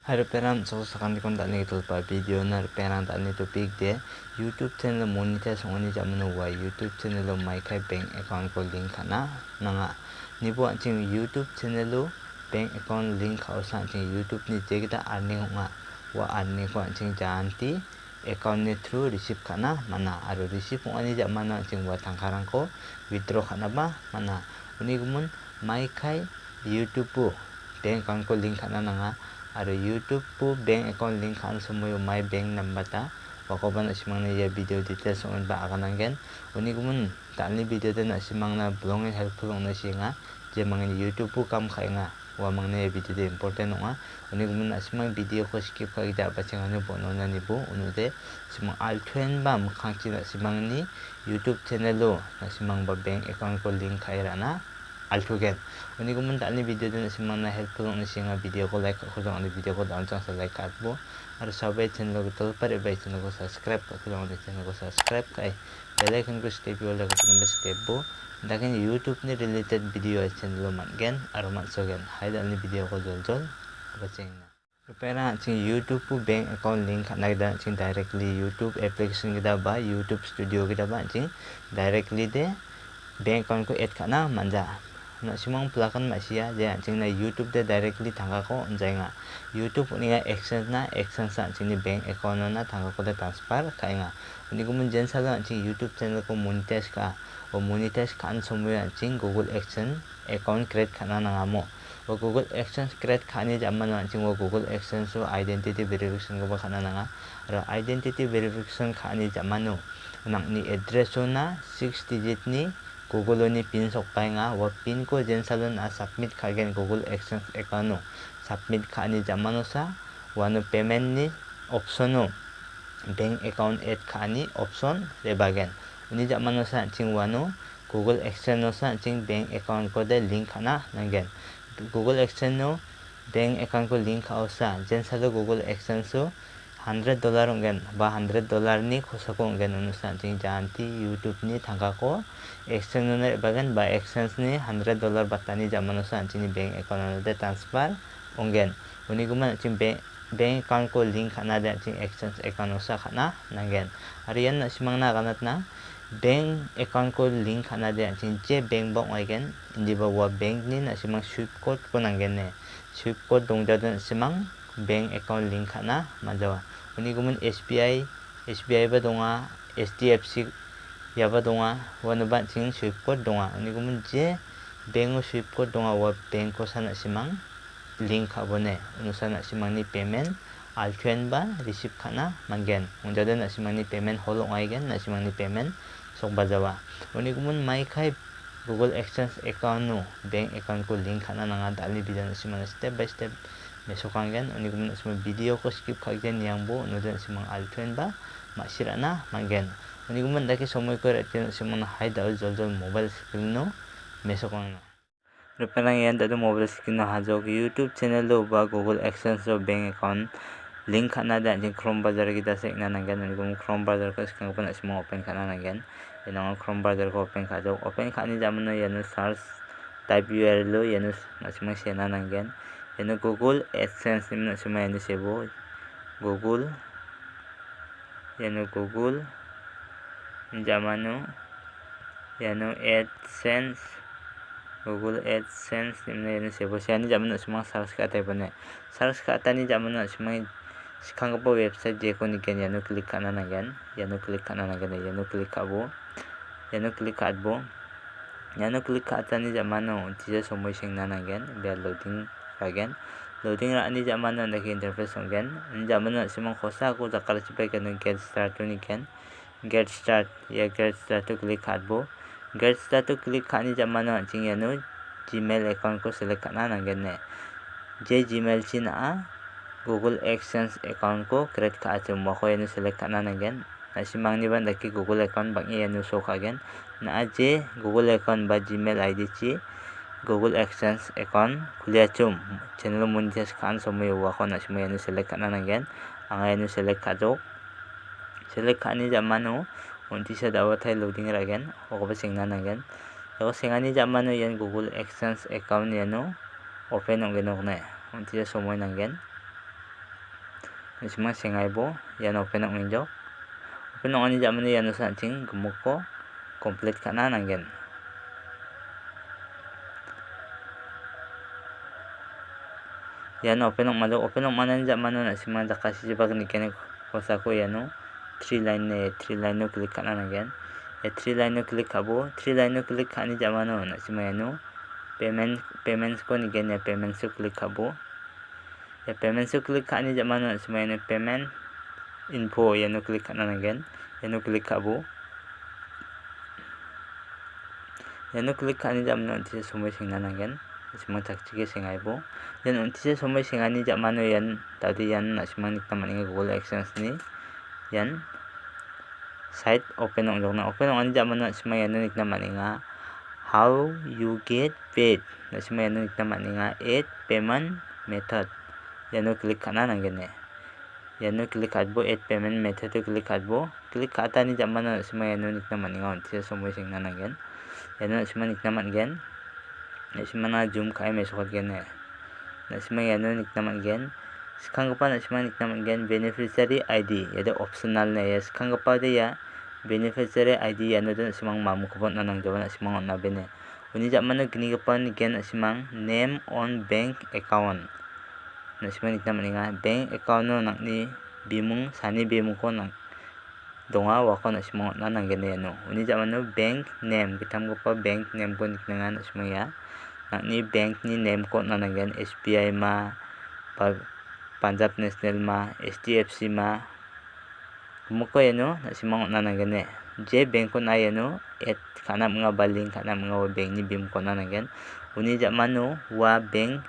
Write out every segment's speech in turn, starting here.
Ripengrang so sakandi kon tani tulpa video na ripengrang tani Topicde YouTube channel monetize ngoni jamano wa YouTube channel Maikai bank account ko link kana nanga Nibo Anching YouTube channel bank account link Kaosa Anching YouTube ni jegda earning nga wa earning ko Anching janti account ni through receive kana mana aro receive ngoni jamano Anching wa tangkarang ko withdraw kana ba mana Unigimin Maikai YouTube bank account ko link kana nanga aro YouTube po bank account link kan semua my bank number ta wakoban asimang na video details on ba akan anggen Unigimin tani video dan asimang na blog helpful na siya je mangin YouTube po kam kaya nga wa mang na video de important nga Unigimin asimang video ko skip ka ida ba siya ano bono na Nibo Unode simang Altuen ba makangchi na simang ni YouTube channel na simang ba bank account ko link kaya na Altuen Unigimin tani video dan asimang na helpful na siya video ko like ako lang ang video ko doon sa like at po harus sabay channel ko tulpa rin channel ko subscribe ako lang ang channel ko subscribe kay bell icon ko step wala ko ng step po dakin YouTube ni related video at channel man gen aromat so gen hay dal ni video ko jol bacing na Pera sing YouTube po bank account link nagda sing directly YouTube application kita ba YouTube studio kita ba sing directly de bank account ko add kana manja Nasimang pelakan masih ya Anching na YouTube de directly tangka ko anjay nga YouTube ni nga action sa Anching ni bank account na tangka ko de transfer kaya nga hindi ko mun dyan sa Anching YouTube channel ko monetize ka o monetize ka an sumuyo Anching Google Action account create ka na nga mo o Google Action create ka ni jaman Anching o Google Action so identity verification ko ba ka na nga aro identity verification ka ni jaman no nang ni address so na 6 digit ni Google ni pin sokpay nga wa pin ko dyan salon submit Kagen Google Action account no submit ka ni jamano sa wano payment ni option no bank account add ka ni option rebagen uni jamano sa Anching wano Google Action no sa Anching bank account ko de link kana nangen Google Action no bank account ko link Kaosa dyan salo Google Action so $100 onggen ba $100 ni kosa ko onggen unu sa Anching janti YouTube ni tangka ko exchange na bagan ba exchange ni $100 batani jamano sa Anching ni bank account na de transfer onggen uni guman Anching bank account ko link kana de Anching exchange account sa kana nangen ariyan na simang na kanat na bank account ko link kana de Anching je bank bong again hindi ba wa bank ni na simang swift code ko nangen ne swift code dongja den simang bank account link kana majawa uni gumun SBI ba donga SDFC ya ba donga wano ba Anching swift code donga uni gumun je bank swift code donga wa bank ko sana simang link abone unu sana simang ni payment Altuen ba receive kana mangen unda den simang ni payment holong aigen na simang ni payment sok bajawa uni gumun Maikai Google Exchange account no bank account ko link kana nga dali bidan simang step by step mesokangen uni gumun simang video ko skip kagden yang bo unu den simang Altuen ba masira na mangen uni gumun daki somoy ko retin simang hay daw jol mobile screen no mesokang na Ripengrang yan dado mobile screen no hajog YouTube channel lo ba Google Exchange so bank account link kana da Anching Chrome browser kita sa ina nangen uni gumun Chrome browser ko skang ko na simang open kana nangen yan Chrome browser ko open ka jog open ka ni jaman no yan search type URL lo yan na simang sena nangen yan Google AdSense ni na simang yan sebo Google yan Google jaman no yan AdSense Google AdSense ni yan sebo siya ni jaman no simang search ka tayo ne search ka ta ni jaman no simang sikang po website je ko ni yan click ka na nangen yan click ka na nangen yan click ka bo yan click ka adbo yan click ka ta ni jaman no tija somoy sing na nangen be loading again loading ra ni jaman no naki interface again ni jaman no simang kosa ko zakar chipay kan get start to ni ken get start ya get start to click adbo get start to click ka ni jaman no Anching yano Gmail account ko select ka na nangen ne je Gmail chin Google Exchange account ko create ka atum mo ko yano select ka na nangen na simang ni ban daki Google account bang yano show ka again na je Google account ba Gmail ID chi Google Exchange account kuliah chum channel monetize kan somoy wa ko na simay yano select ka na nangen ang yano select ka jog select ka ni jaman no unti sa dawat ay loading ra again o ko ba sing na nangen ako singa ni jaman no yan Google Exchange account yan no open ang ganok na unti sa somoy nangen nasimang sengai bo yan open ong injok open ong ani jamanu yan usa anching gemuk ko complete kana nanggen. Yan open ong manan jamanu nasimang dakasi jebak nikene kosa ko yano 3 line no click kana nanggen. 3 line no click kabo 3 line no click kani jamanu nasimang yano payments ko nigen ya payments ko click kabo ya payments ko click kani jamanu nasimang yano payment info yano click kana nanggen. Yano click kabo yano click kani jamanu antise somoi singna nanggen nasimang takchige sengai bo yan antise somoi singani jamanu yan tadi yan nasimang nikna maninga Google AdSense ni yan site open ong jokna open ong ani jamanu nasimang yano nikna maninga how you get paid nasimang yano nikna maninga add payment method yano click kana nanggen yano click kadbo add payment method to click kadbo click kata ni jamanu nasimang yano nikna maninga antise somoi singna nanggen yano nasimang nikna manggen nasimang na zoom kai mesokot gen nasimang yano nikna manggen skangpa nasimang nikna manggen beneficiary ID yada optional na ya skangpa de ya beneficiary ID yano do nasimang mamukopot na nang jawan nasimang onna bene uni jamanu gini gapan gen nasimang name on bank account nasimang nikna maninga bank account no nakni bimung sani bimung ko nang donga wako nasimang onna nanggen yano uni jamanu bank name kitam gopa bank name ko nikna nasimang ya nakni bank ni name ko na nanggen SBI ma Punjab National ma HDFC ma muko yano nasimang na nanggen je bank ko na yano et kana mga baling kana mga bank ni bim ko na nanggen uni jamanu wa bank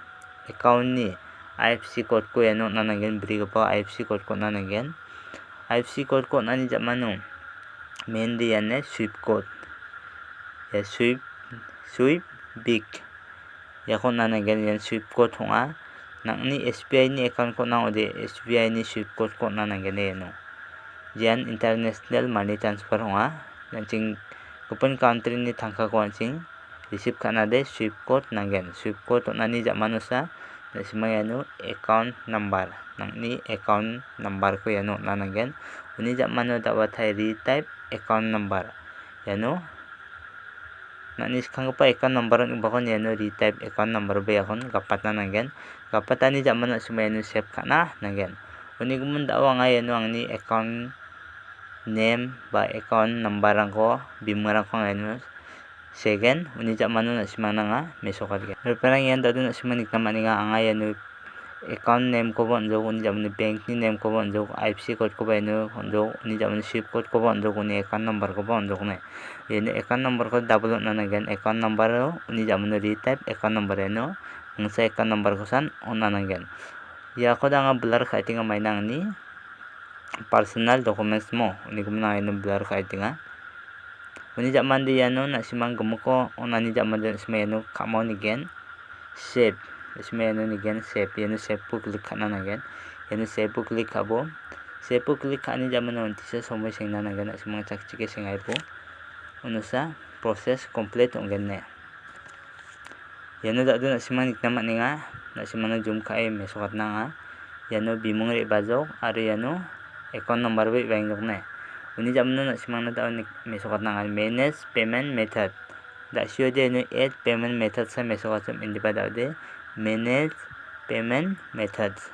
account ni IFC code ko yano na nanggen bri pa IFC code ko na nanggen IFC code ko na ni jamanu main di yan swift code ya swift big yakon na nanggen yan swift code honga nakni SBI ni account ko na ode SBI ni swift code ko na nanggen yano yan international money transfer honga anching kupon country ni Tangka ko anching receive kana de swift code nanggen swift code nani jamanu sa nasimang yano account number nakni account number ko yano na nanggen uni jamanu dawatai retype account number yano nakni skangpa account number ang ibakon yano retype account number ba yakon kapat na nanggen kapat ani jamanu nasimang yano save kana nanggen uni gumun dawa nga yano angni account name ba account number ang ko bimurang ko yano second uni jamanu nasimang nga mesokat gen Ripengrang yan dado nasimang nikna maninga anga yano account name ko bonjo uni jamanu bank ni name ko bonjo IFC code ko ba yano bonjo uni jamanu swift code ko bonjo uni account number ko bonjo ne yano account number ko double na nanggen account number uni jamanu retype account number yano ngsa account number ko san onna nanggen ya ko da nga blur kai tinga Maina ni personal documents mo uni gumna yano blur kai tinga uni jaman di yano nasimang gumuko onani jaman di nasimang yano kamau nigen save nasimang yano nigen save yano save po click kana nanggen yano save po click kabo save po click kani jaman no antisa somoi singna nanggen nasimang takchike singai po unusa process complete onggen ne yano dado nasimang nikna maninga nasimang zoom kai mesokat na nga yano bimung re bazok ari yano account number ba ibang ne uni jamanu nasimang na daw mesokat na nga manage payment method da siyo de no add payment method sa mesokat sum indi pa daw de manage payment methods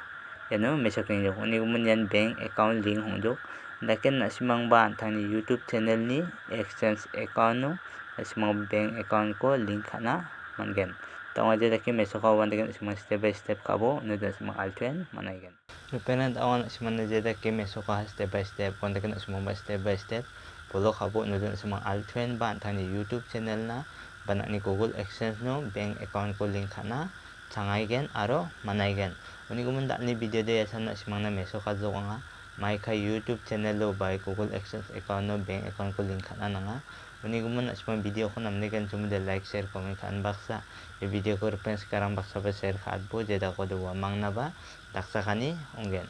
yano mesok ni jok uni gumun yan bank account link hongjok daken nasimang ba antang ni YouTube channel ni exchange account no nasimang bank account ko link kana manggen tawang aja dake mesoka wan daken nasimang step by step kabo no nasimang Altuen manaigen Ripengrang awan nasimang na dake mesoka step by step wan daken nasimang ba step by step follow kabo no nasimang Altuen ba antang ni YouTube channel na banak ni Google AdSense no bank account ko link kana changaigen aro manaigen uni gumun da ni video de yasan nasimang na mesoka jo nga Maikai YouTube Channelo by Google AdSense account no bank account ko link kana nga uni gumun nasimang video ko namne kan sumuda like share comment kan baksa e video ko reference karang baksa ba share ka adbo jeda ko do wamang na ba daksa kani onggen